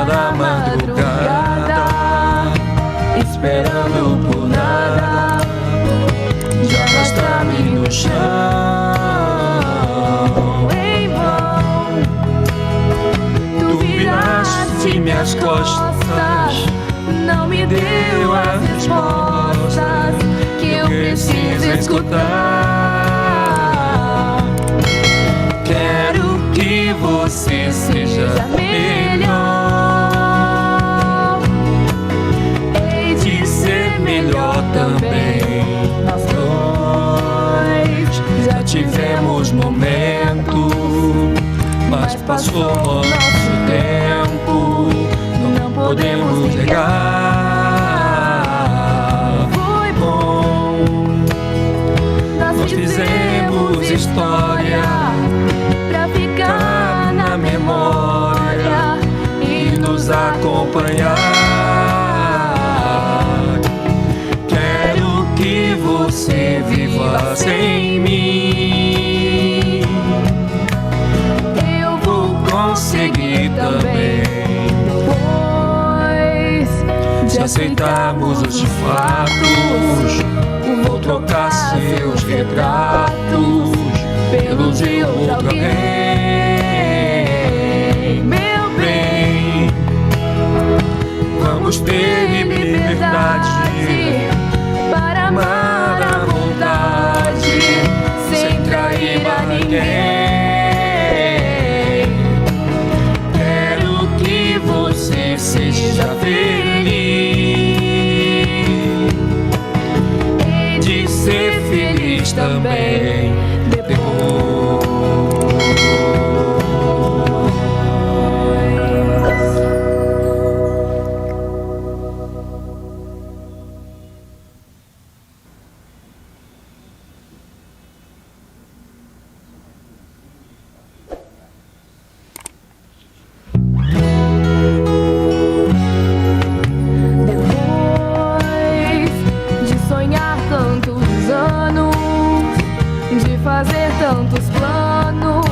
da madrugada, esperando por nada, de arrastar-me no chão em vão. Tu viraste minhas costas, não me deu as respostas que eu preciso escutar. Quero que você seja melhor, hei de ser melhor também. Nós dois já tivemos momento, mas passou o nosso tempo, não podemos negar. Foi bom, nós fizemos história pra ficar na memória e nos acompanhar. Quero que você viva sem mim, eu vou conseguir também. Depois de aceitarmos os fatos, vou trocar seus retratos pelo de outro alguém. Meu bem, vamos ter liberdade para amar à vontade, sem trair a ninguém. Quero que você seja feliz, hei de ser feliz também. Fazer tantos planos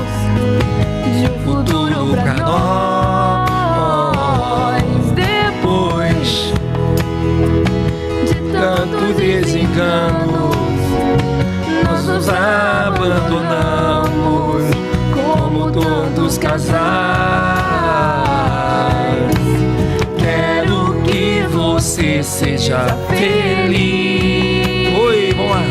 de um futuro pra nós. Depois de tantos desenganos, nós nos abandonamos como tantos casais. Quero que você seja feliz. Oi, vamos lá.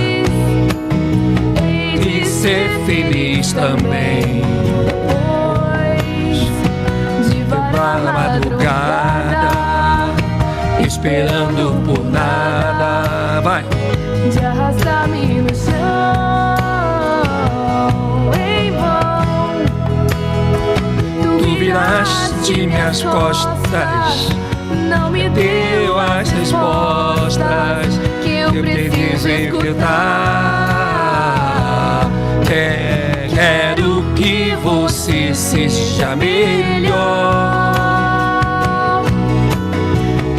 Ser feliz também. Depois de na madrugada, esperando por nada. Vai! De arrastar-me no chão em vão. Tu viraste minhas costas, não me deu as respostas que eu preciso escutar. Quero que você seja melhor,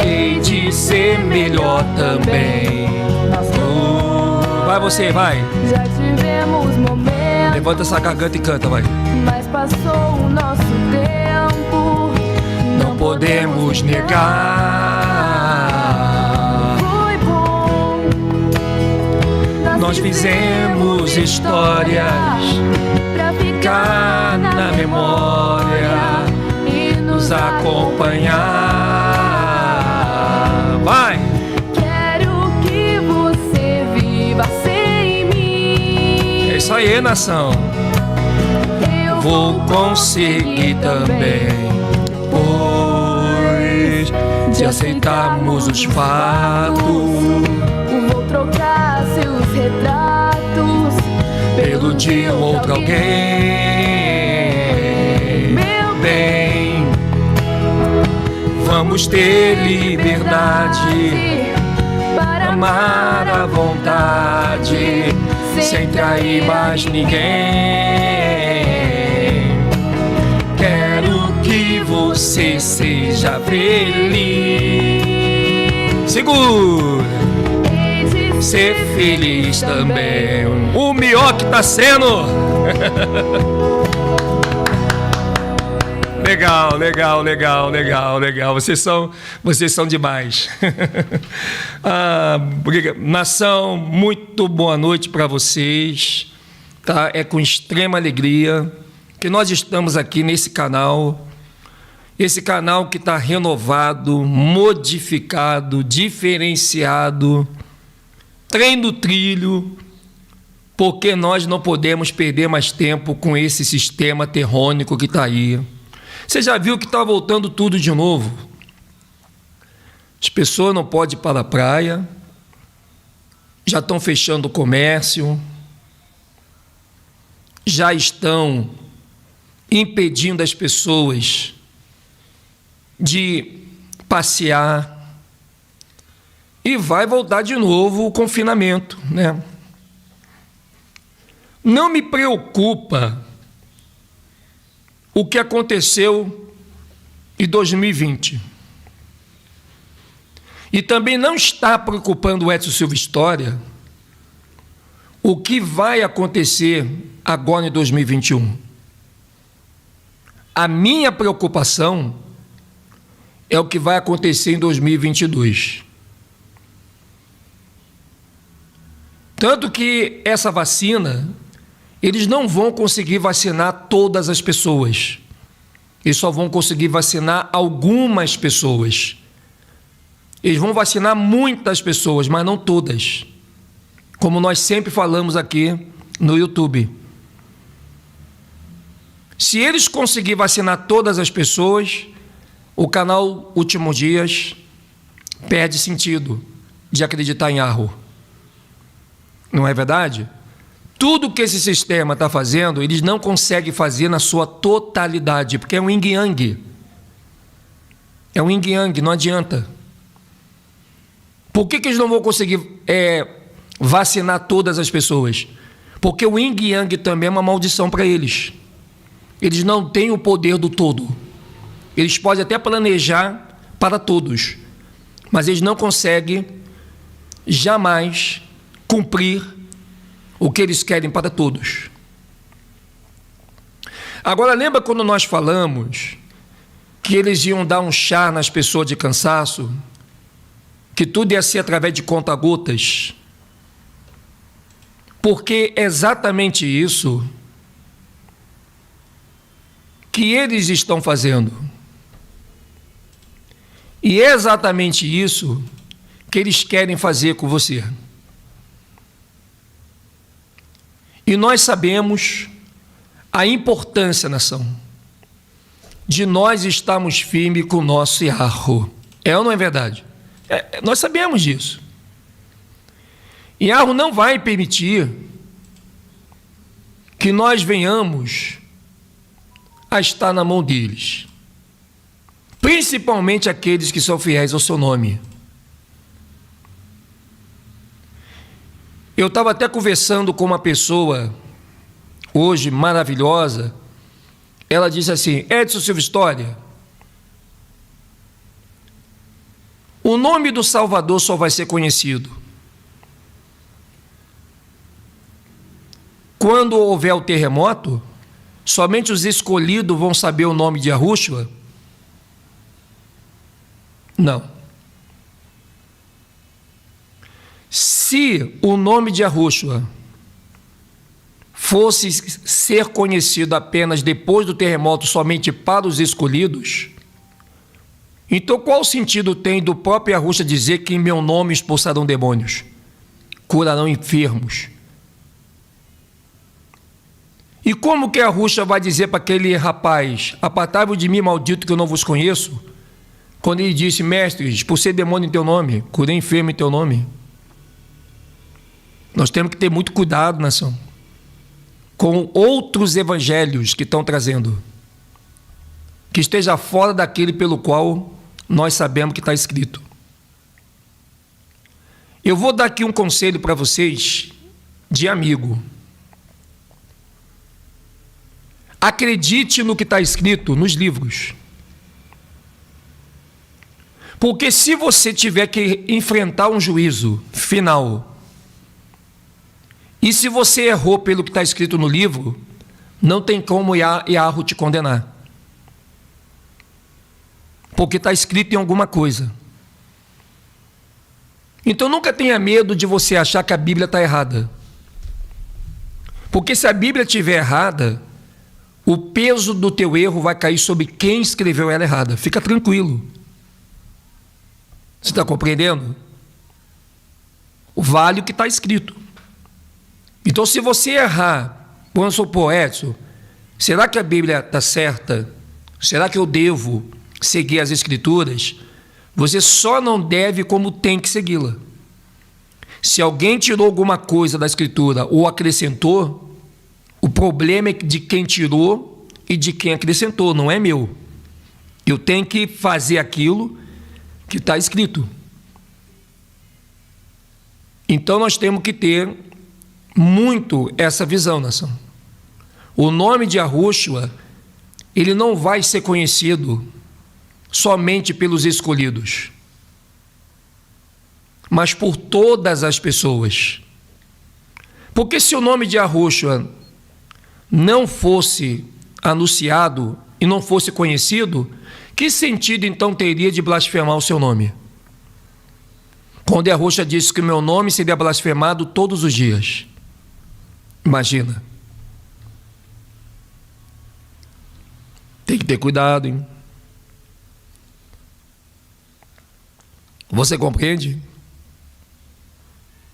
hei de ser melhor também. Vai você, vai. Já tivemos momentos, levanta essa garganta e canta, vai. mas passou o nosso tempo, não podemos negar. Foi bom, nós fizemos histórias pra ficar na memória e nos acompanhar. Vai! Quero que você viva sem mim. É isso aí, nação. Eu Vou conseguir também. Depois de aceitarmos os fatos, vou trocar seus retratos pelo de outro alguém. Meu bem, vamos ter liberdade para amar à vontade, sem trair mais ninguém. Quero que você seja feliz. Segura! Ser feliz também. O melhor que tá sendo. Legal, legal, legal, legal, legal. Vocês são demais. Nação, muito boa noite para vocês. Tá? É com extrema alegria que nós estamos aqui nesse canal. Esse canal que está renovado, modificado, diferenciado, trem do trilho, porque nós não podemos perder mais tempo com esse sistema terrônico que está aí. Você já viu que está voltando tudo de novo? As pessoas não podem ir para a praia, já estão fechando o comércio, já estão impedindo as pessoas de passear e vai voltar de novo o confinamento, né? Não me preocupa o que aconteceu em 2020. E também não está preocupando o Edson Silva História o que vai acontecer agora em 2021. A minha preocupação é o que vai acontecer em 2022. Tanto que essa vacina, eles não vão conseguir vacinar todas as pessoas. Eles só vão conseguir vacinar algumas pessoas. Eles vão vacinar muitas pessoas, mas não todas. Como nós sempre falamos aqui no YouTube. Se eles conseguirem vacinar todas as pessoas, o canal Últimos Dias perde sentido de acreditar em Arro. Não é verdade? Tudo que esse sistema está fazendo, eles não conseguem fazer na sua totalidade, porque é um yin-yang. É um yin-yang, não adianta. Por que eles não vão conseguir vacinar todas as pessoas? Porque o yin-yang também é uma maldição para eles. Eles não têm o poder do todo. Eles podem até planejar para todos, mas eles não conseguem jamais cumprir o que eles querem para todos. Agora, lembra quando nós falamos que eles iam dar um chá nas pessoas de cansaço, que tudo ia ser através de conta-gotas? Porque é exatamente isso que eles estão fazendo. E é exatamente isso que eles querem fazer com você. E nós sabemos a importância, nação, de nós estarmos firmes com o nosso Arro. É ou não é verdade? Nós sabemos disso. E Arro não vai permitir que nós venhamos a estar na mão deles. Principalmente aqueles que são fiéis ao seu nome. Eu estava até conversando com uma pessoa hoje maravilhosa. Ela disse assim: Edson Silva História, o nome do Salvador só vai ser conhecido quando houver o terremoto. Somente os escolhidos vão saber o nome de Yahushua? Não. Se o nome de Yahushua fosse ser conhecido apenas depois do terremoto somente para os escolhidos, então qual sentido tem do próprio Yahushua dizer que em meu nome expulsarão demônios, curarão enfermos? E como que Yahushua vai dizer para aquele rapaz: apartai-vos de mim, maldito, que eu não vos conheço, quando ele disse: mestre, expulsei demônio em teu nome, curei enfermo em teu nome? Nós temos que ter muito cuidado, nação, com outros evangelhos que estão trazendo, que esteja fora daquele pelo qual nós sabemos que está escrito. Eu vou dar aqui um conselho para vocês de amigo. Acredite no que está escrito nos livros. Porque se você tiver que enfrentar um juízo final, e se você errou pelo que está escrito no livro, não tem como Arro te condenar. porque está escrito em alguma coisa. Então nunca tenha medo de você achar que a Bíblia está errada. Porque se a Bíblia estiver errada, o peso do teu erro vai cair sobre quem escreveu ela errada. Fica tranquilo. Você está compreendendo? Vale o que está escrito. Então, se você errar, vamos supor, Edson, será que a Bíblia está certa? Será que eu devo seguir as Escrituras? Você só não deve como tem que segui-la. Se alguém tirou alguma coisa da Escritura ou acrescentou, o problema é de quem tirou e de quem acrescentou, não é meu. Eu tenho que fazer aquilo que está escrito. Então nós temos que ter muito essa visão, nação. O nome de Yahushua, ele não vai ser conhecido somente pelos escolhidos, mas por todas as pessoas. Porque se o nome de Yahushua não fosse anunciado e não fosse conhecido, que sentido então teria de blasfemar o seu nome? Quando Yahushua disse que o meu nome seria blasfemado todos os dias. Imagina. Tem que ter cuidado, hein? Você compreende?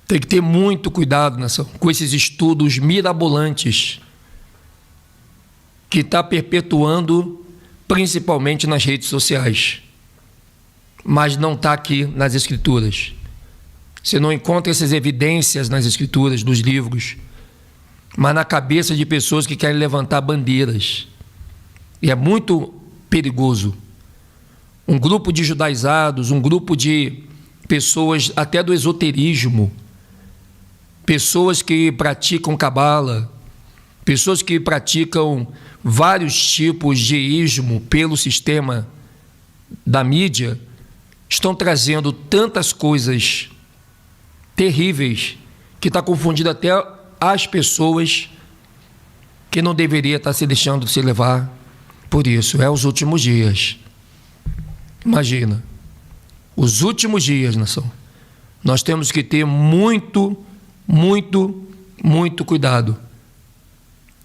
Tem que ter muito cuidado, nação, com esses estudos mirabolantes que está perpetuando principalmente nas redes sociais, mas não está aqui nas Escrituras. Você não encontra essas evidências nas Escrituras, dos livros, mas na cabeça de pessoas que querem levantar bandeiras. E é muito perigoso. Um grupo de judaizados, um grupo de pessoas até do esoterismo, pessoas que praticam cabala, pessoas que praticam vários tipos de ismo pelo sistema da mídia, estão trazendo tantas coisas terríveis que está confundindo até as pessoas que não deveria estar se deixando se levar por isso. É os últimos dias. Imagina, os últimos dias, nação. Nós temos que ter muito cuidado.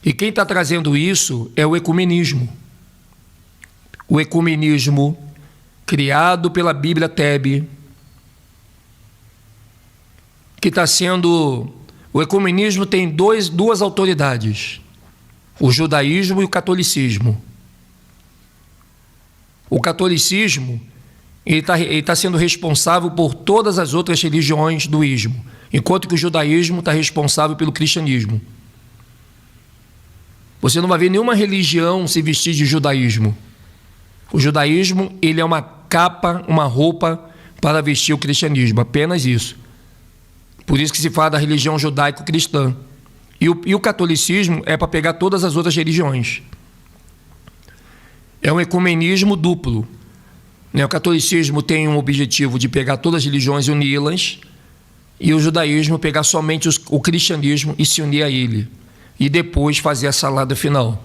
E quem está trazendo isso é o ecumenismo. O ecumenismo criado pela Bíblia Tebe, que está sendo... O ecumenismo tem duas autoridades, o judaísmo e o catolicismo. O catolicismo ele tá sendo responsável por todas as outras religiões do ismo, enquanto que o judaísmo está responsável pelo cristianismo. Você não vai ver nenhuma religião se vestir de judaísmo. O judaísmo ele é uma capa, uma roupa para vestir o cristianismo, apenas isso. Por isso que se fala da religião judaico-cristã. E o catolicismo é para pegar todas as outras religiões. É um ecumenismo duplo. O catolicismo tem um objetivo de pegar todas as religiões e uni-las, e o judaísmo pegar somente o cristianismo e se unir a ele, e depois fazer a salada final.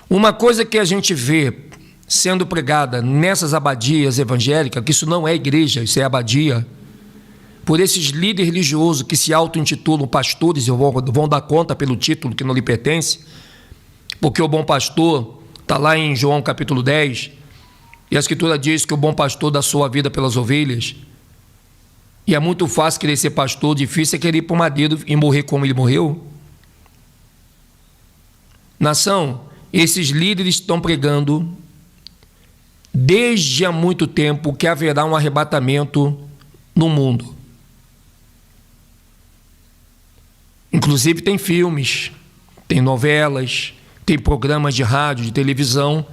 Uma coisa que a gente vê sendo pregada nessas abadias evangélicas, que isso não é igreja, isso é abadia, por esses líderes religiosos que se auto-intitulam pastores e vão dar conta pelo título que não lhe pertence, porque o bom pastor está lá em João capítulo 10, e a Escritura diz que o bom pastor dá sua vida pelas ovelhas, e é muito fácil querer ser pastor, difícil é querer ir para o madeiro e morrer como ele morreu. Nação, esses líderes estão pregando desde há muito tempo que haverá um arrebatamento no mundo. Inclusive tem filmes, tem novelas, tem programas de rádio, de televisão,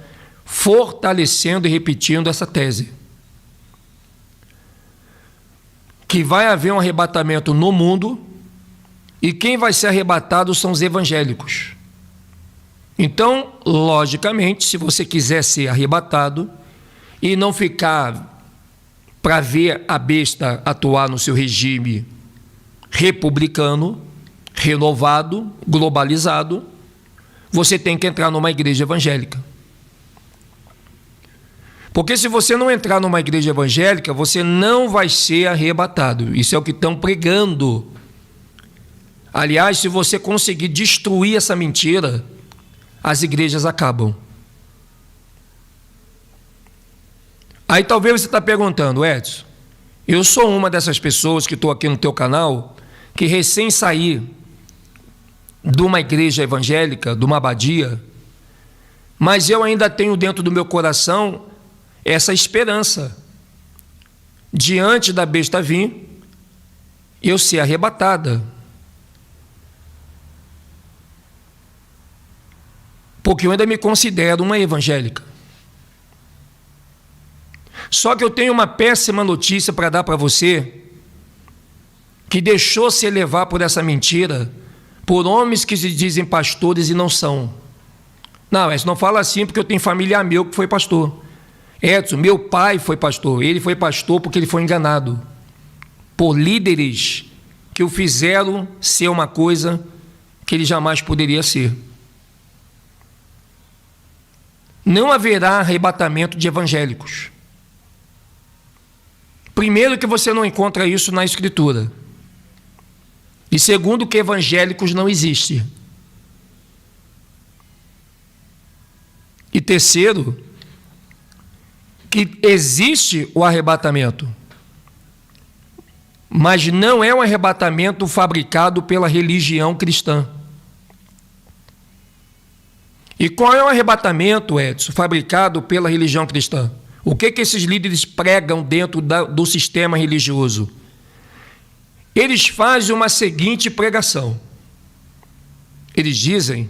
fortalecendo e repetindo essa tese. Que vai haver um arrebatamento no mundo, e quem vai ser arrebatado são os evangélicos. Então, logicamente, se você quiser ser arrebatado e não ficar para ver a besta atuar no seu regime republicano, renovado, globalizado, você tem que entrar numa igreja evangélica. Porque se você não entrar numa igreja evangélica, você não vai ser arrebatado. Isso é o que estão pregando. Aliás, se você conseguir destruir essa mentira, as igrejas acabam. Aí talvez você está perguntando, Edson, eu sou uma dessas pessoas que estou aqui no teu canal, que recém saí de uma igreja evangélica, de uma abadia, mas eu ainda tenho dentro do meu coração essa esperança, diante da besta vir, eu ser arrebatada. Porque eu ainda me considero uma evangélica. Só que eu tenho uma péssima notícia para dar para você, que deixou se levar por essa mentira, por homens que se dizem pastores e não são. Não, Edson, não fala assim porque eu tenho familiar meu que foi pastor. Edson, meu pai foi pastor, ele foi pastor porque ele foi enganado por líderes que o fizeram ser uma coisa que ele jamais poderia ser. Não haverá arrebatamento de evangélicos. Primeiro, que você não encontra isso na Escritura. E segundo, que evangélicos não existem. E terceiro, que existe o arrebatamento, mas não é um arrebatamento fabricado pela religião cristã. E qual é o arrebatamento, Edson, fabricado pela religião cristã? O que esses líderes pregam dentro do sistema religioso? Eles fazem uma seguinte pregação. Eles dizem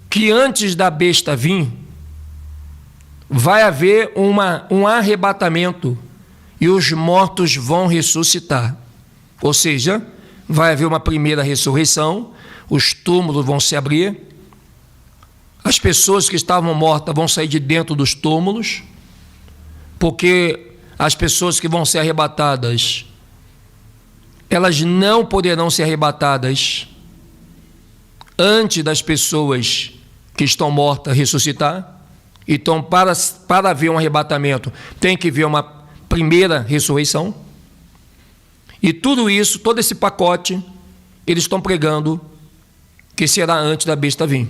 que antes da besta vir, vai haver um arrebatamento e os mortos vão ressuscitar. Ou seja, vai haver uma primeira ressurreição, os túmulos vão se abrir, as pessoas que estavam mortas vão sair de dentro dos túmulos, porque as pessoas que vão ser arrebatadas, elas não poderão ser arrebatadas antes das pessoas que estão mortas ressuscitar. Então, para haver um arrebatamento, tem que haver uma primeira ressurreição. E tudo isso, todo esse pacote, eles estão pregando que será antes da besta vir.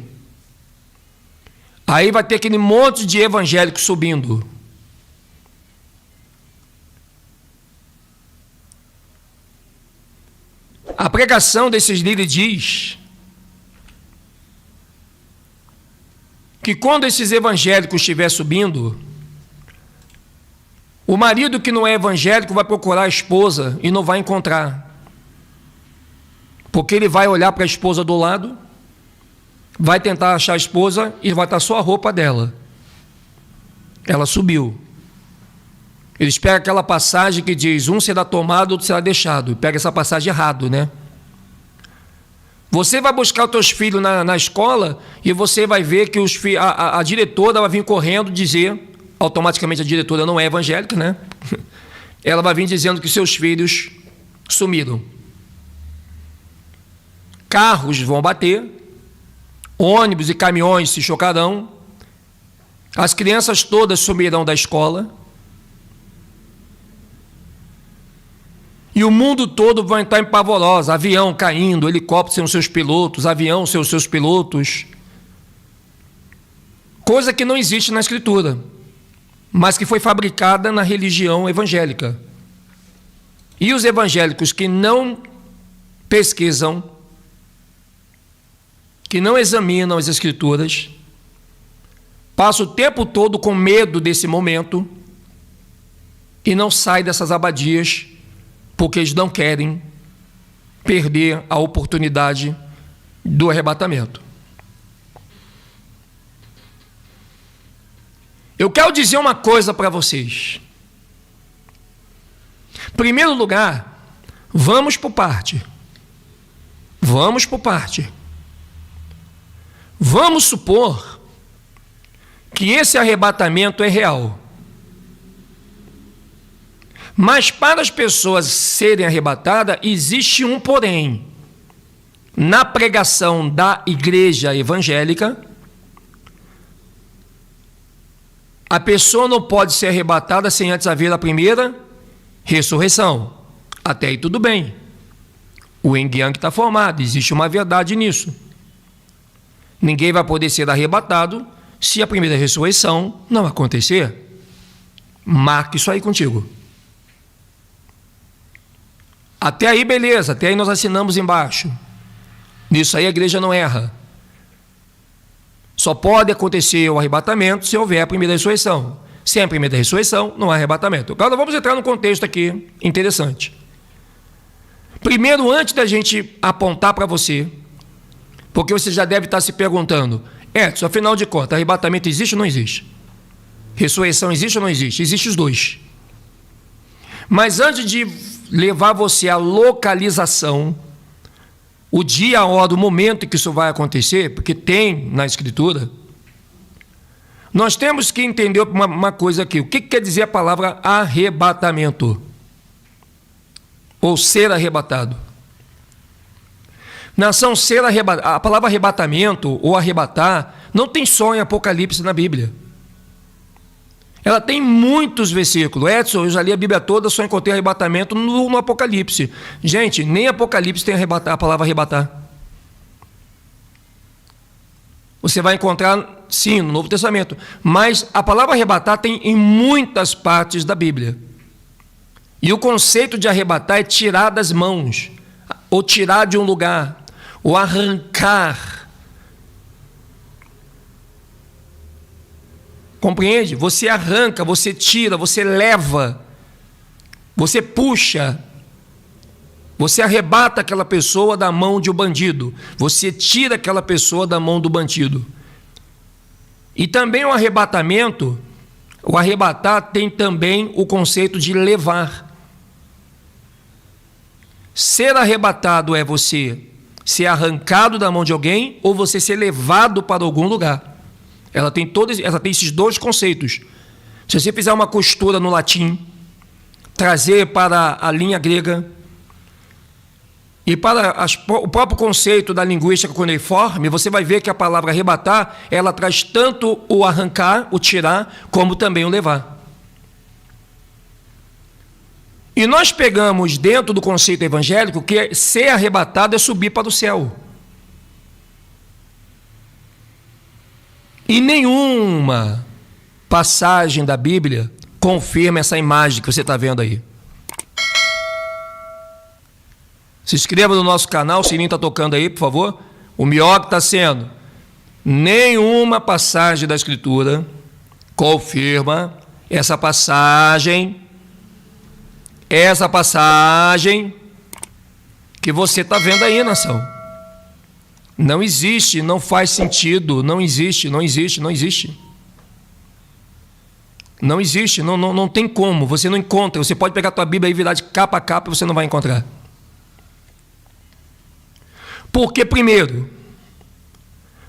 Aí vai ter aquele monte de evangélicos subindo. A pregação desses líderes diz que quando esses evangélicos estiver subindo, o marido que não é evangélico vai procurar a esposa e não vai encontrar. Porque ele vai olhar para a esposa do lado, vai tentar achar a esposa e vai estar só a roupa dela. Ela subiu. Eles pegam aquela passagem que diz, um será tomado, outro será deixado. Pega essa passagem errado, né? Você vai buscar os teus filhos na escola e você vai ver que a diretora vai vir correndo dizer, automaticamente a diretora não é evangélica, né? Ela vai vir dizendo que seus filhos sumiram. Carros vão bater, ônibus e caminhões se chocarão, as crianças todas sumirão da escola, e o mundo todo vai estar empavoroso, avião caindo, helicóptero sem os seus pilotos, avião sem os seus pilotos, coisa que não existe na Escritura, mas que foi fabricada na religião evangélica. E os evangélicos que não pesquisam, que não examinam as Escrituras, passam o tempo todo com medo desse momento e não saem dessas abadias, porque eles não querem perder a oportunidade do arrebatamento. Eu quero dizer uma coisa para vocês. Em primeiro lugar, vamos por parte. Vamos por parte. Vamos supor que esse arrebatamento é real. Mas para as pessoas serem arrebatadas, existe um porém. Na pregação da igreja evangélica, A pessoa não pode ser arrebatada sem antes haver a primeira ressurreição. Até aí tudo bem. O yin yang está formado, existe uma verdade nisso. Ninguém vai poder ser arrebatado se a primeira ressurreição não acontecer. Marque isso aí contigo. Até aí, beleza, até aí nós assinamos embaixo. Nisso aí a igreja não erra. Só pode acontecer o arrebatamento se houver a primeira ressurreição. Sem a primeira ressurreição, não há arrebatamento. Agora vamos entrar num contexto aqui interessante. Primeiro, antes da gente apontar para você, porque você já deve estar se perguntando, Edson, afinal de contas, arrebatamento existe ou não existe? Ressurreição existe ou não existe? Existem os dois. Mas antes de levar você à localização, o dia, a hora, o momento em que isso vai acontecer, porque tem na Escritura, nós temos que entender uma coisa aqui. O que quer dizer a palavra arrebatamento? Ou ser arrebatado? Nação, ser arrebatado. A palavra arrebatamento ou arrebatar não tem só em Apocalipse na Bíblia. Ela tem muitos versículos. Edson, eu já li a Bíblia toda, só encontrei arrebatamento no Apocalipse. Gente, nem Apocalipse tem a palavra arrebatar. Você vai encontrar, sim, no Novo Testamento. Mas a palavra arrebatar tem em muitas partes da Bíblia. E o conceito de arrebatar é tirar das mãos, ou tirar de um lugar, ou arrancar. Compreende? Você arranca, você tira, você leva, você puxa, você arrebata aquela pessoa da mão de um bandido, você tira aquela pessoa da mão do bandido. E também o arrebatamento, o arrebatar tem também o conceito de levar. Ser arrebatado é você ser arrancado da mão de alguém ou você ser levado para algum lugar. Ela tem esses dois conceitos. Se você fizer uma costura no latim, trazer para a linha grega e para o próprio conceito da linguística cuneiforme, você vai ver que a palavra arrebatar, ela traz tanto o arrancar, o tirar, como também o levar. E nós pegamos dentro do conceito evangélico que ser arrebatado é subir para o céu. E nenhuma passagem da Bíblia confirma essa imagem que você está vendo aí. Se inscreva no nosso canal, o sininho está tocando aí, por favor. O melhor que está sendo. Nenhuma passagem da Escritura confirma essa passagem que você está vendo aí, nação. Não existe, não faz sentido, não existe. Não existe, não tem como, você não encontra. Você pode pegar a tua Bíblia e virar de capa a capa e você não vai encontrar. Porque, primeiro,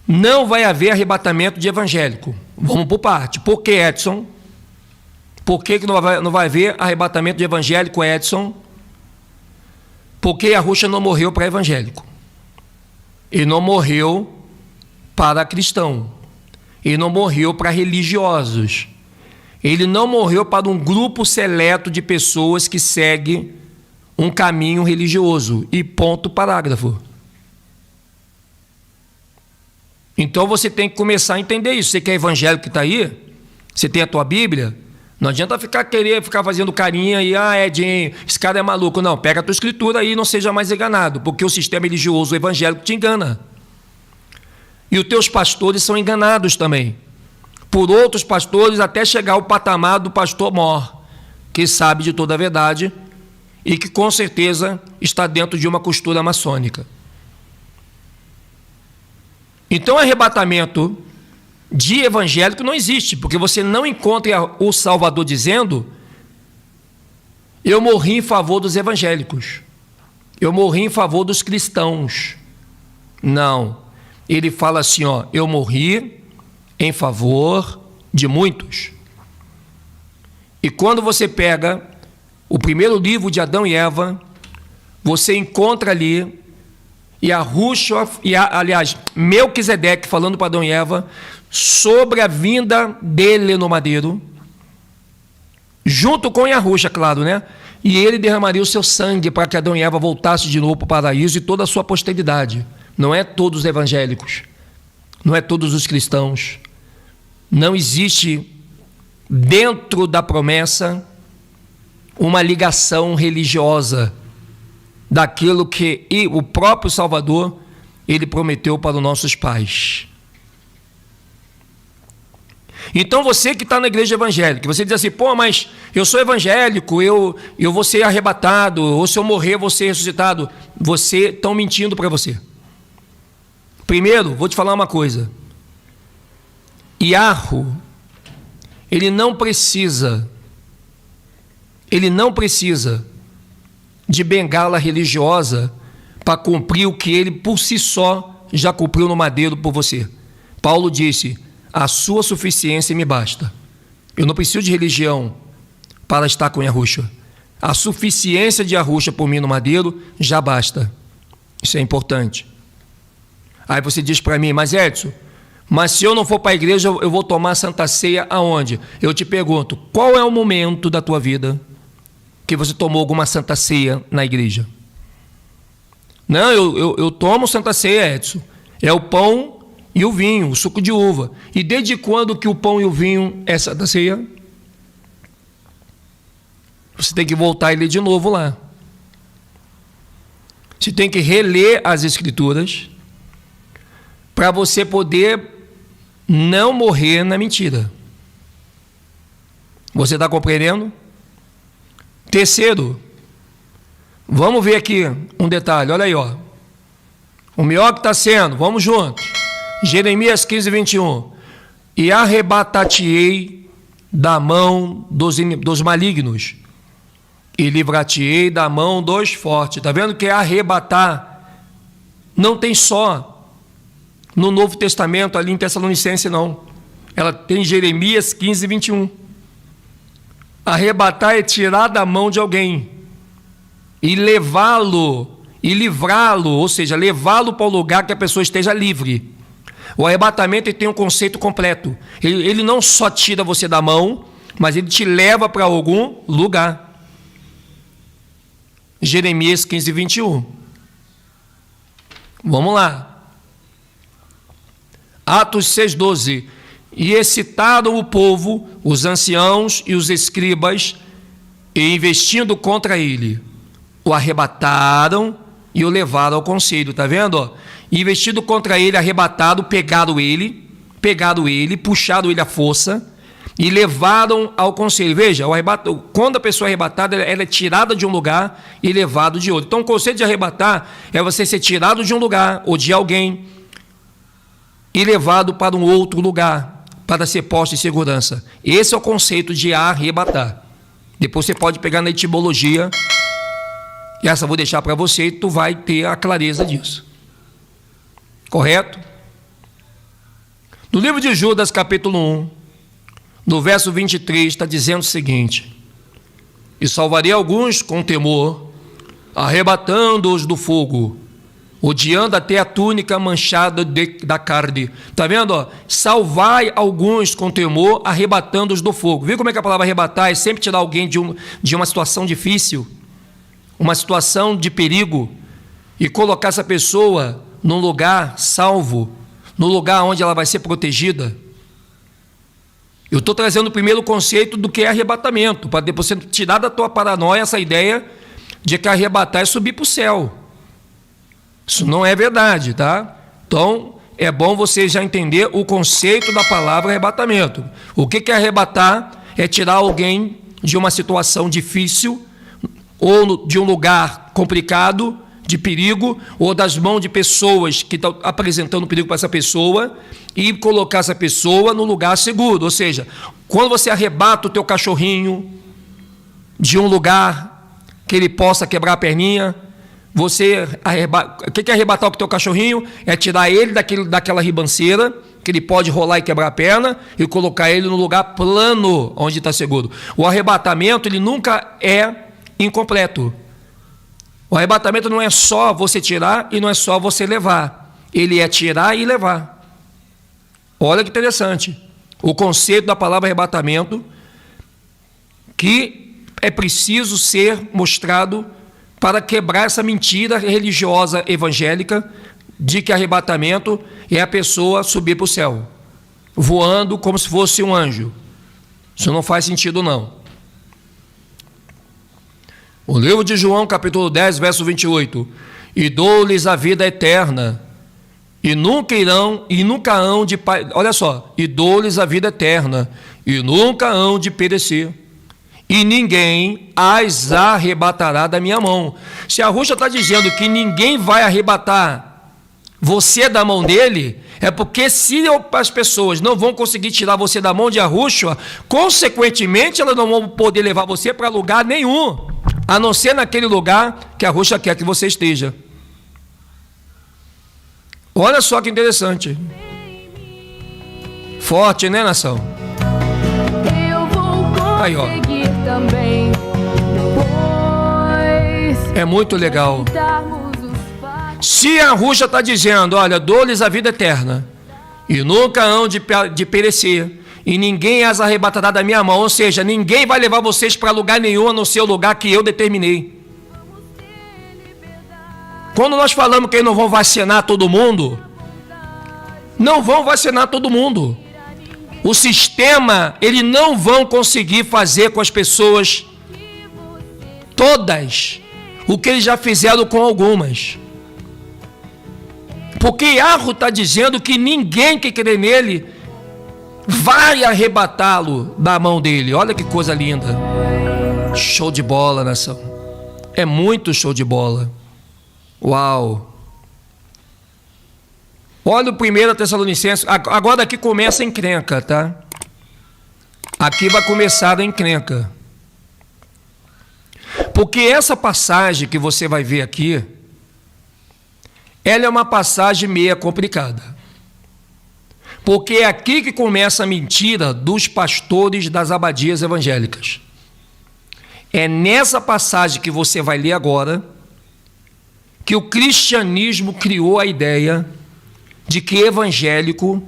não vai haver arrebatamento de evangélico. Vamos por parte. Por que, Edson? Por que não vai haver arrebatamento de evangélico, Edson? Porque Yahushua não morreu para evangélico. Ele não morreu para cristão. Ele não morreu para religiosos. Ele não morreu para um grupo seleto de pessoas que segue um caminho religioso. E ponto, parágrafo. Então você tem que começar a entender isso. Você que é evangélico que está aí, você tem a tua Bíblia, não adianta ficar fazendo carinha e, Edinho, esse cara é maluco. Não, pega a tua escritura aí e não seja mais enganado, porque o sistema religioso evangélico te engana. E os teus pastores são enganados também, por outros pastores, até chegar ao patamar do pastor Mor, que sabe de toda a verdade e que com certeza está dentro de uma costura maçônica. Então, arrebatamento de evangélico não existe, porque você não encontra o Salvador dizendo: eu morri em favor dos evangélicos, eu morri em favor dos cristãos. Não, ele fala assim, eu morri em favor de muitos. E quando você pega o primeiro livro de Adão e Eva, você encontra ali Yahushua, aliás, Melquisedeque falando para Adão e Eva: sobre a vinda dele no madeiro, junto com Yahushua, claro, né? E ele derramaria o seu sangue para que Adão e Eva voltassem de novo para o paraíso e toda a sua posteridade. Não é todos os evangélicos, não é todos os cristãos. Não existe dentro da promessa uma ligação religiosa daquilo que o próprio Salvador ele prometeu para os nossos pais. Então você que está na igreja evangélica, você diz assim, pô, mas eu sou evangélico, eu vou ser arrebatado, ou se eu morrer, eu vou ser ressuscitado. Você estão mentindo para você. Primeiro, vou te falar uma coisa. Yahu, ele não precisa de bengala religiosa para cumprir o que ele por si só já cumpriu no madeiro por você. Paulo disse, a sua suficiência me basta. Eu não preciso de religião para estar com Yahushua. A suficiência de Yahushua por mim no madeiro já basta. Isso é importante. Aí você diz para mim, mas Edson, mas se eu não for para a igreja, eu vou tomar Santa Ceia aonde? Eu te pergunto, qual é o momento da tua vida que você tomou alguma Santa Ceia na igreja? Não, eu tomo Santa Ceia, Edson. É o pão e o vinho, o suco de uva. E desde quando que o pão e o vinho é Santa Ceia? Você tem que voltar e ler de novo lá. Você tem que reler as Escrituras para você poder não morrer na mentira. Você está compreendendo? Terceiro, vamos ver aqui um detalhe, olha aí, ó. O melhor que está sendo, vamos juntos. Jeremias 15, 21. E arrebatar-te-ei da mão dos malignos, e livrar-te-ei da mão dos fortes. Está vendo que arrebatar não tem só no Novo Testamento, ali em Tessalonicenses, não. Ela tem Jeremias 15, 21. Arrebatar é tirar da mão de alguém e levá-lo, e livrá-lo, ou seja, levá-lo para o lugar que a pessoa esteja livre. O arrebatamento ele tem um conceito completo. Ele não só tira você da mão, mas ele te leva para algum lugar. Jeremias 15, 21. Vamos lá. Atos 6, 12. E excitaram o povo, os anciãos e os escribas, e investindo contra ele, o arrebataram e o levaram ao conselho. Está vendo? Investido contra ele, arrebatado, pegaram ele, puxaram ele à força e levaram ao conselho. Veja, quando a pessoa é arrebatada, ela é tirada de um lugar e levada de outro. Então, o conceito de arrebatar é você ser tirado de um lugar ou de alguém e levado para um outro lugar, para ser posto em segurança. Esse é o conceito de arrebatar. Depois você pode pegar na etimologia, e essa eu vou deixar para você, e tu vai ter a clareza disso. Correto? No livro de Judas, capítulo 1, no verso 23, está dizendo o seguinte: e salvarei alguns com temor, arrebatando-os do fogo, odiando até a túnica manchada da carne. Está vendo? Ó? Salvai alguns com temor, arrebatando-os do fogo. Viu como é que a palavra arrebatar é sempre tirar alguém de uma situação difícil, uma situação de perigo, e colocar essa pessoa num lugar salvo, num lugar onde ela vai ser protegida. Eu estou trazendo o primeiro conceito do que é arrebatamento, para depois você tirar da tua paranoia essa ideia de que arrebatar é subir para o céu. Isso não é verdade, tá? Então, é bom você já entender o conceito da palavra arrebatamento. O que é arrebatar? É tirar alguém de uma situação difícil, ou de um lugar complicado, de perigo, ou das mãos de pessoas que estão apresentando perigo para essa pessoa, e colocar essa pessoa no lugar seguro. Ou seja, quando você arrebata o teu cachorrinho de um lugar que ele possa quebrar a perninha, você arrebata. O que é arrebatar o teu cachorrinho? É tirar ele daquela ribanceira, que ele pode rolar e quebrar a perna, e colocar ele no lugar plano, onde está seguro. O arrebatamento, ele nunca é incompleto. O arrebatamento não é só você tirar e não é só você levar. Ele é tirar e levar. Olha que interessante. O conceito da palavra arrebatamento, que é preciso ser mostrado para quebrar essa mentira religiosa evangélica de que arrebatamento é a pessoa subir para o céu, voando como se fosse um anjo. Isso não faz sentido, não. O livro de João, capítulo 10, verso 28. E dou-lhes a vida eterna, e nunca hão de... Olha só, e dou-lhes a vida eterna, e nunca hão de perecer, e ninguém as arrebatará da minha mão. Se a Ruxa está dizendo que ninguém vai arrebatar você da mão dele, é porque se as pessoas não vão conseguir tirar você da mão de Yahushua, consequentemente elas não vão poder levar você para lugar nenhum, a não ser naquele lugar que a Ruxa quer que você esteja. Olha só que interessante. Forte, né, nação? Eu vou Aí, ó. conseguir também, pois É muito legal. darmos os fatos. Se a Ruxa está dizendo, olha, dou-lhes a vida eterna, e nunca hão de perecer, e ninguém as arrebatará da minha mão, ou seja, ninguém vai levar vocês para lugar nenhum, a não ser o lugar que eu determinei. Quando nós falamos que não vão vacinar todo mundo, não vão vacinar todo mundo. O sistema, eles não vão conseguir fazer com as pessoas todas o que eles já fizeram com algumas. Porque Yahweh está dizendo que ninguém que crê nele vai arrebatá-lo da mão dele. Olha que coisa linda. Show de bola, nação. É muito show de bola. Uau! Olha o 1 Tessalonicenses. Agora aqui começa a encrenca, tá? Aqui vai começar a encrenca. Porque essa passagem que você vai ver aqui, ela é uma passagem meia complicada. Porque é aqui que começa a mentira dos pastores das abadias evangélicas. É nessa passagem que você vai ler agora que o cristianismo criou a ideia de que evangélico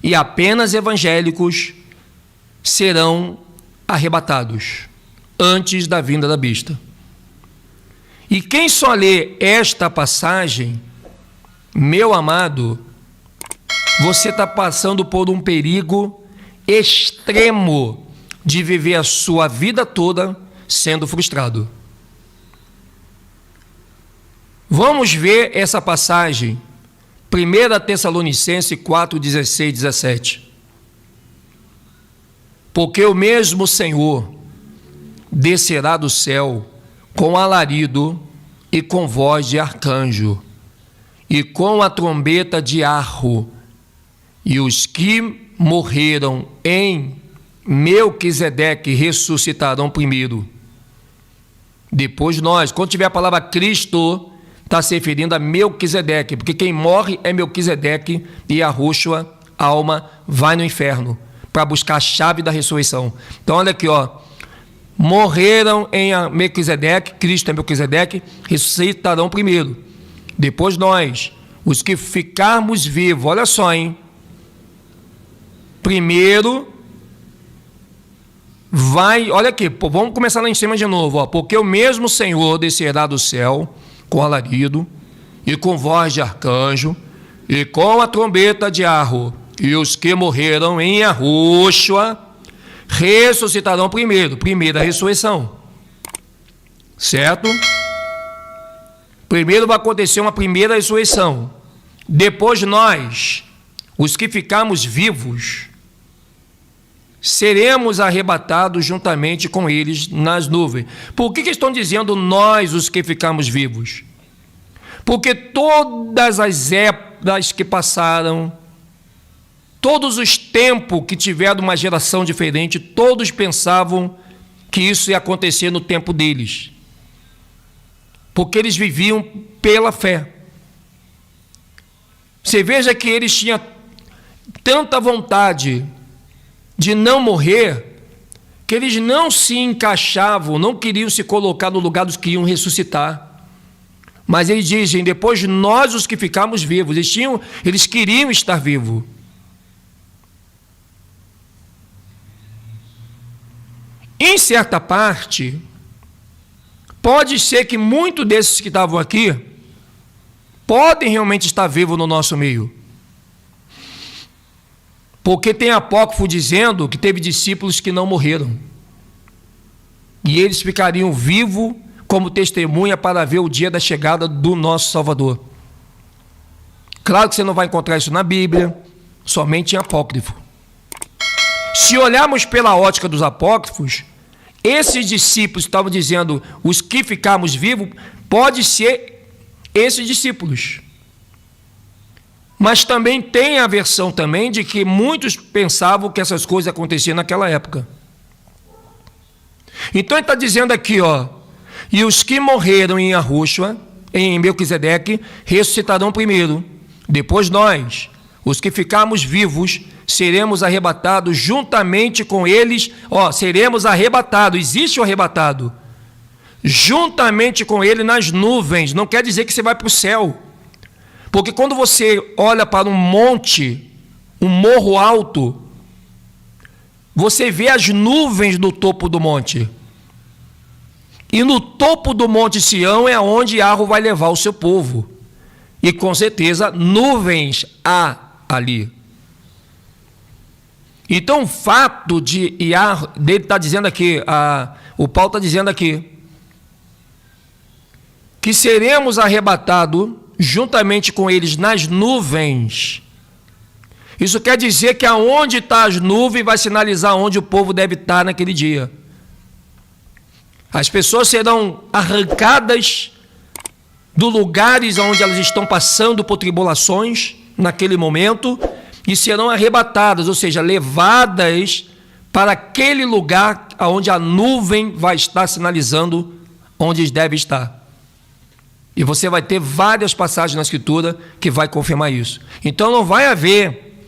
e apenas evangélicos serão arrebatados antes da vinda da besta. E quem só lê esta passagem, meu amado, você está passando por um perigo extremo de viver a sua vida toda sendo frustrado. Vamos ver essa passagem, 1 Tessalonicenses 4, 16 e 17. Porque o mesmo Senhor descerá do céu com alarido e com voz de arcanjo, e com a trombeta de arro, e os que morreram em Melquisedeque ressuscitarão primeiro. Depois nós, quando tiver a palavra Cristo, está se referindo a Melquisedeque, porque quem morre é Melquisedeque, e a Yahushua, a alma, vai no inferno para buscar a chave da ressurreição. Então olha aqui, ó. Morreram em Melquisedeque, Cristo é Melquisedeque, ressuscitarão primeiro. Depois nós, os que ficarmos vivos, olha só, hein? Primeiro vai, olha aqui, vamos começar lá em cima de novo, ó. Porque o mesmo Senhor descerá do céu com alarido, e com voz de arcanjo, e com a trombeta de arro, e os que morreram em Yahushua ressuscitarão primeiro, primeira ressurreição, certo? Primeiro vai acontecer uma primeira ressurreição, depois nós, os que ficarmos vivos, seremos arrebatados juntamente com eles nas nuvens. Por que estão dizendo nós, os que ficamos vivos? Porque todas as épocas que passaram, todos os tempos que tiveram uma geração diferente, todos pensavam que isso ia acontecer no tempo deles. Porque eles viviam pela fé. Você veja que eles tinham tanta vontade de não morrer, que eles não se encaixavam, não queriam se colocar no lugar dos que iam ressuscitar. Mas eles dizem, depois nós os que ficamos vivos, eles queriam estar vivos. em certa parte, pode ser que muitos desses que estavam aqui podem realmente estar vivos no nosso meio. Porque tem apócrifo dizendo que teve discípulos que não morreram. E eles ficariam vivos como testemunha para ver o dia da chegada do nosso Salvador. Claro que você não vai encontrar isso na Bíblia, somente em apócrifo. Se olharmos pela ótica dos apócrifos, esses discípulos que estavam dizendo, os que ficarmos vivos, pode ser esses discípulos. Mas também tem a versão também de que muitos pensavam que essas coisas aconteciam naquela época. Então ele está dizendo aqui, ó, e os que morreram em Yahushua, em Melquisedeque, ressuscitarão primeiro. Depois nós, os que ficarmos vivos, seremos arrebatados juntamente com eles. Ó, seremos arrebatados, existe o arrebatado. Juntamente com ele nas nuvens. Não quer dizer que você vai para o céu. Porque quando você olha para um monte, um morro alto, você vê as nuvens no topo do monte. E no topo do Monte Sião é onde Yahweh vai levar o seu povo. E com certeza nuvens há ali. Então o fato de Yahweh, dele está dizendo aqui, o Paulo está dizendo aqui, que seremos arrebatados juntamente com eles nas nuvens. Isso quer dizer que aonde está as nuvens vai sinalizar onde o povo deve estar naquele dia. As pessoas serão arrancadas dos lugares onde elas estão passando por tribulações naquele momento e serão arrebatadas, ou seja, levadas para aquele lugar onde a nuvem vai estar sinalizando onde eles devem estar. E você vai ter várias passagens na Escritura que vai confirmar isso. Então não vai haver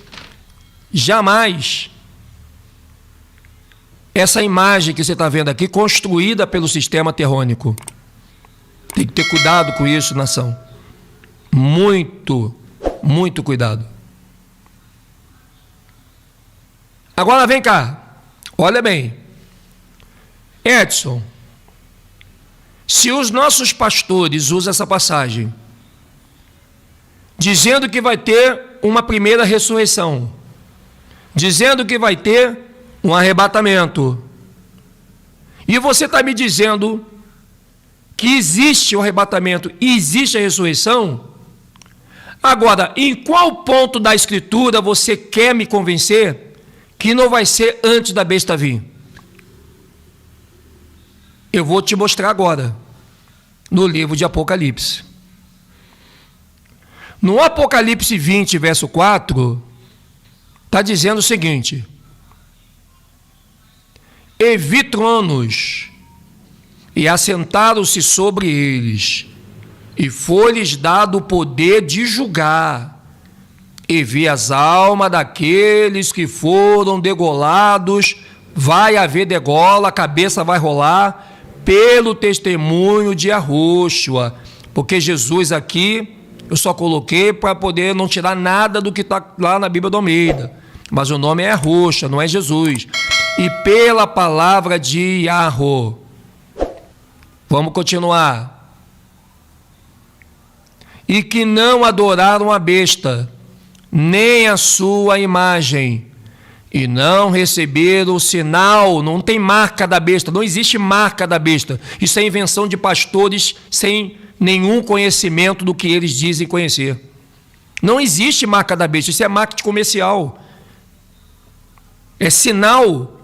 jamais essa imagem que você está vendo aqui construída pelo sistema terrônico. Tem que ter cuidado com isso, nação. Muito, muito cuidado. Agora vem cá, olha bem. Edson, se os nossos pastores usam essa passagem, dizendo que vai ter uma primeira ressurreição, dizendo que vai ter um arrebatamento, e você está me dizendo que existe o arrebatamento e existe a ressurreição, agora, em qual ponto da Escritura você quer me convencer que não vai ser antes da besta vir? Eu vou te mostrar agora, no livro de Apocalipse. No Apocalipse 20, verso 4, está dizendo o seguinte: e vi tronos, e assentaram-se sobre eles, e foi-lhes dado o poder de julgar, e vi as almas daqueles que foram degolados. Vai haver degola, a cabeça vai rolar, pelo testemunho de Yahushua, porque Jesus aqui eu só coloquei para poder não tirar nada do que está lá na Bíblia do Almeida, mas o nome é Yahushua, não é Jesus. E pela palavra de Yahweh. Vamos continuar. E que não adoraram a besta, nem a sua imagem, e não receberam o sinal. Não tem marca da besta, não existe marca da besta. Isso é invenção de pastores sem nenhum conhecimento do que eles dizem conhecer. Não existe marca da besta, isso é marketing comercial. É sinal.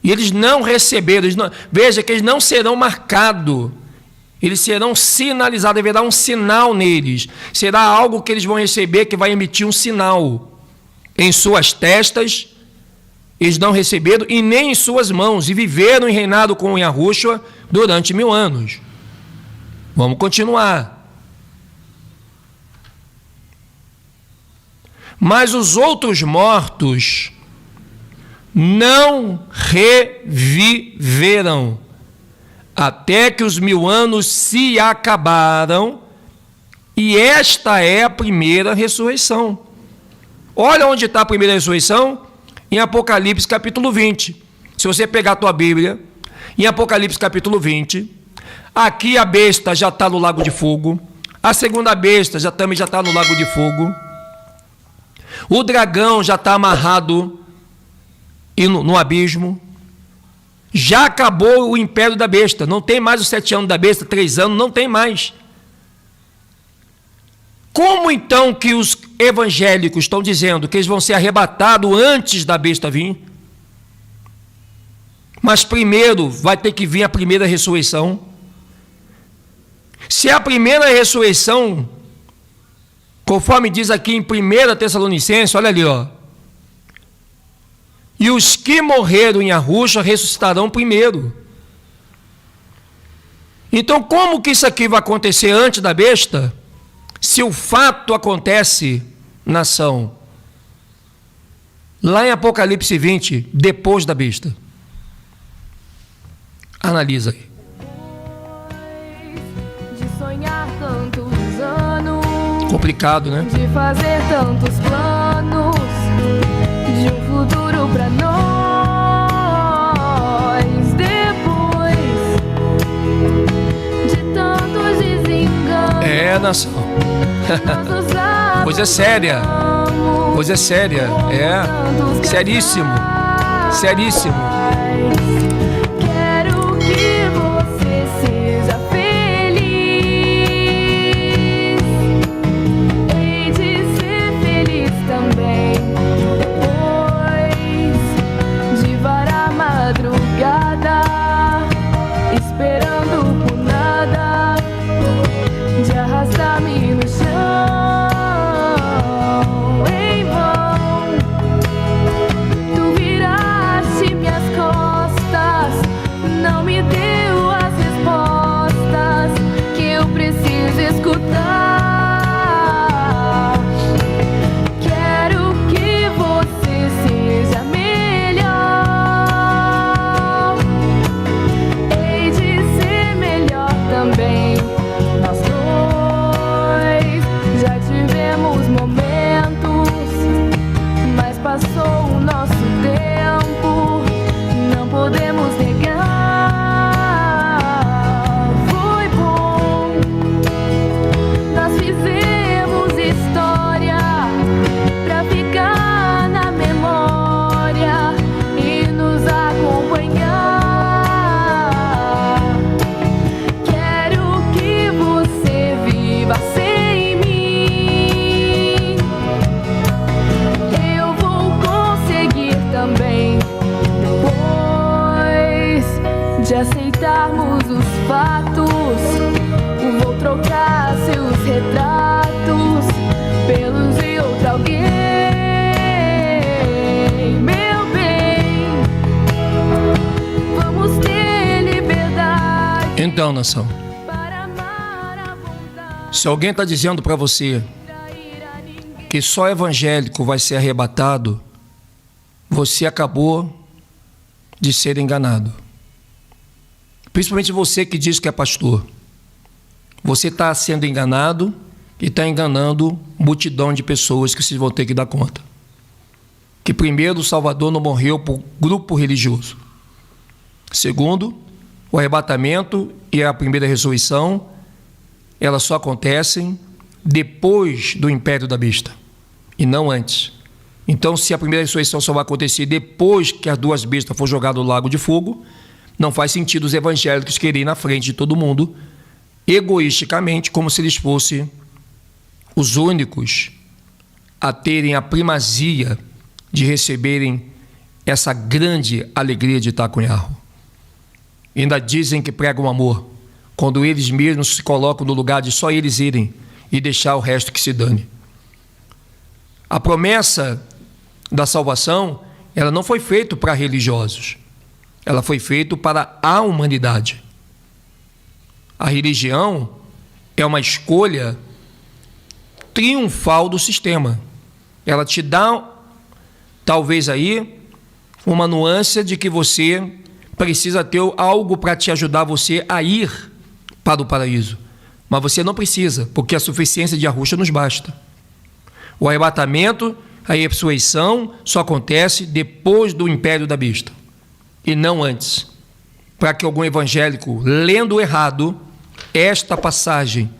E eles não receberam, veja que eles não serão marcados, eles serão sinalizados, haverá um sinal neles, será algo que eles vão receber, que vai emitir um sinal em suas testas. Eles não receberam, e nem em suas mãos, e viveram e reinaram com Yahushua durante 1000 anos. Vamos continuar. Mas os outros mortos não reviveram, até que os 1000 anos se acabaram, e esta é a primeira ressurreição. Olha onde está a primeira ressurreição, em Apocalipse capítulo 20. Se você pegar a tua Bíblia Em Apocalipse capítulo 20, aqui a besta já está no lago de fogo, a segunda besta também já está no lago de fogo, o dragão já está amarrado no abismo, já acabou o império da besta, não tem mais os 7 anos da besta, 3 anos, não tem mais. Como então que os evangélicos estão dizendo que eles vão ser arrebatados antes da besta vir? Mas primeiro vai ter que vir a primeira ressurreição. Se a primeira ressurreição, conforme diz aqui em 1 Tessalonicenses, olha ali, ó. E os que morreram em arrucha ressuscitarão primeiro. Então, como que isso aqui vai acontecer antes da besta, se o fato acontece na ação? Lá em Apocalipse 20, depois da besta. Analisa aí. De sonhar tantos anos, Complicado, né? de fazer tantos planos, de um futuro pra nós. Depois de tantos desenganos, Nação. tantos Coisa séria. Coisa séria. Seríssimo. Seríssimo. Quero que você seja feliz. Hei de ser feliz também. Depois de varar a madrugada, esperando por nada, de arrastar-me no chão em vão. Tu viraste minhas costas, não me deu as respostas que eu preciso escutar. Quero que você seja melhor. Hei de ser melhor também. Nós dois já tivemos momentos, mas passou o nosso tempo, não podemos negar. Foi bom, nós fizemos história pra ficar na memória e nos acompanhar. Quero que você viva sem mim. Eu vou conseguir também. Depois de aceitarmos os fatos, vou trocar seus retratos pelos de outro alguém. Meu bem, vamos ter liberdade Então, nação, para amar à vontade. se alguém está dizendo para você Trair a ninguém. que só evangélico vai ser arrebatado, você acabou de ser enganado. Principalmente você que diz que é pastor. Você está sendo enganado e está enganando multidão de pessoas que vocês vão ter que dar conta. Que primeiro, o Salvador não morreu por grupo religioso. Segundo, o arrebatamento e a primeira ressurreição, elas só acontecem depois do império da besta, e não antes. Então, se a primeira ressurreição só vai acontecer depois que as 2 bestas for jogadas no lago de fogo, não faz sentido os evangélicos quererem ir na frente de todo mundo, egoisticamente, como se eles fossem os únicos a terem a primazia de receberem essa grande alegria de estar com Yahweh. Ainda dizem que pregam amor, quando eles mesmos se colocam no lugar de só eles irem e deixar o resto que se dane. A promessa da salvação, ela não foi feita para religiosos, ela foi feita para a humanidade. A religião é uma escolha triunfal do sistema. Ela te dá, talvez aí, uma nuance de que você precisa ter algo para te ajudar você a ir para o paraíso. Mas você não precisa, porque a suficiência de Yahushua nos basta. O arrebatamento, a ressurreição, só acontece depois do império da besta, e não antes. para que algum evangélico, lendo errado esta passagem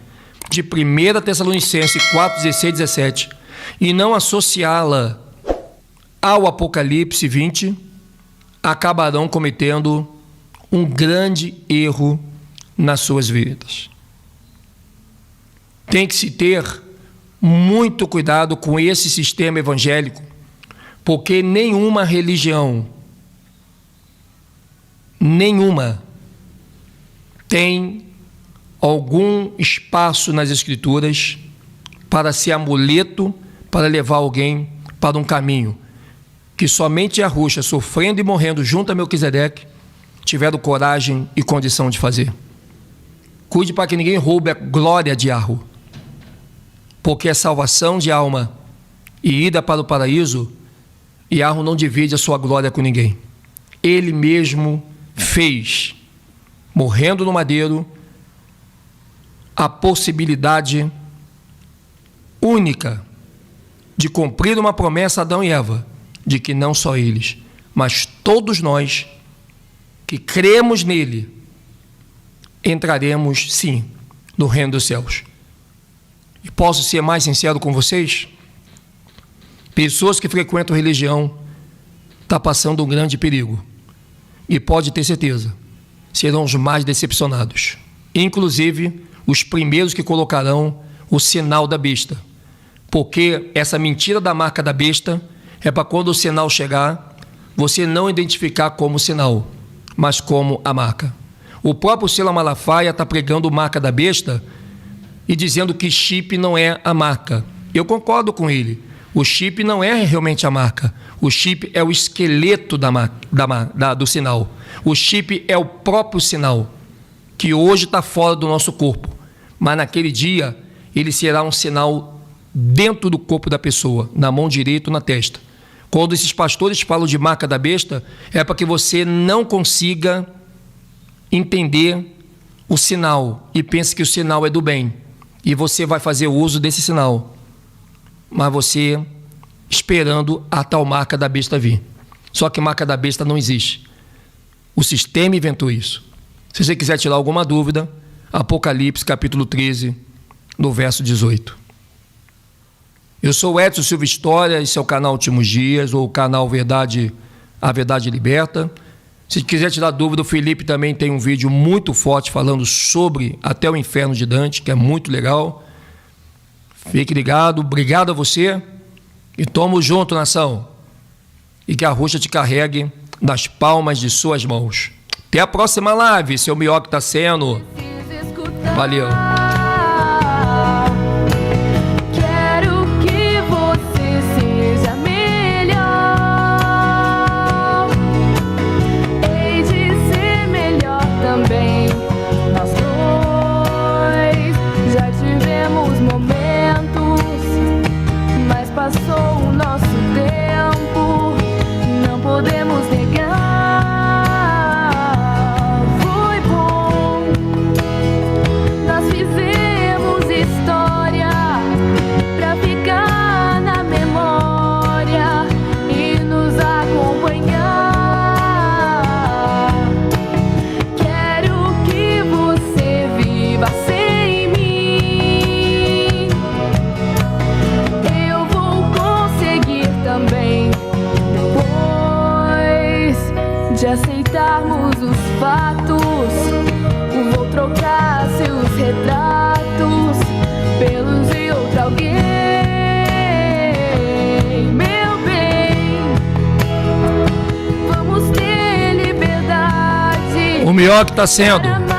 de 1 Tessalonicenses 4, 16, 17, e não associá-la ao Apocalipse 20, acabarão cometendo um grande erro nas suas vidas. Tem que se ter muito cuidado com esse sistema evangélico, porque nenhuma religião, nenhuma, tem algum espaço nas Escrituras para ser amuleto, para levar alguém para um caminho que somente Yahushua, sofrendo e morrendo junto a Melquisedeque, tiveram coragem e condição de fazer. Cuide para que ninguém roube a glória de Yahu, porque a salvação de alma e ida para o paraíso, Yahu não divide a sua glória com ninguém. Ele mesmo fez, morrendo no madeiro, a possibilidade única de cumprir uma promessa a Adão e Eva, de que não só eles, mas todos nós que cremos nele, entraremos sim no reino dos céus. E posso ser mais sincero com vocês? Pessoas que frequentam religião estão passando um grande perigo, e pode ter certeza, serão os mais decepcionados, inclusive os primeiros que colocarão o sinal da besta, porque essa mentira da marca da besta é para quando o sinal chegar, você não identificar como sinal, mas como a marca. O próprio Sila Malafaia está pregando marca da besta e dizendo que chip não é a marca. Eu concordo com ele. O chip não é realmente a marca. O chip é o esqueleto do sinal. O chip é o próprio sinal, que hoje está fora do nosso corpo. Mas naquele dia, ele será um sinal dentro do corpo da pessoa, na mão direita ou na testa. Quando esses pastores falam de marca da besta, é para que você não consiga entender o sinal e pense que o sinal é do bem. E você vai fazer uso desse sinal, mas você esperando a tal marca da besta vir. Só que marca da besta não existe. O sistema inventou isso. Se você quiser tirar alguma dúvida, Apocalipse capítulo 13, no verso 18. Eu sou Edson Silva História, esse é o canal Últimos Dias, ou o canal A Verdade Liberta. Se quiser tirar dúvida, o Felipe também tem um vídeo muito forte falando sobre Até o Inferno de Dante, que é muito legal. Fique ligado, obrigado a você e tamo junto, nação. E que a Yahushua te carregue nas palmas de suas mãos. Até a próxima live, seu Mioque tá sendo. Valeu. Passou o nosso tempo, não podemos negar. Foi bom, nós fizemos história pra ficar na memória e nos acompanhar. Quero que você viva sem mim. Também depois de aceitarmos os fatos, vou trocar seus retratos pelos de outro alguém. Meu bem, vamos ter liberdade. O Mioque tá sendo.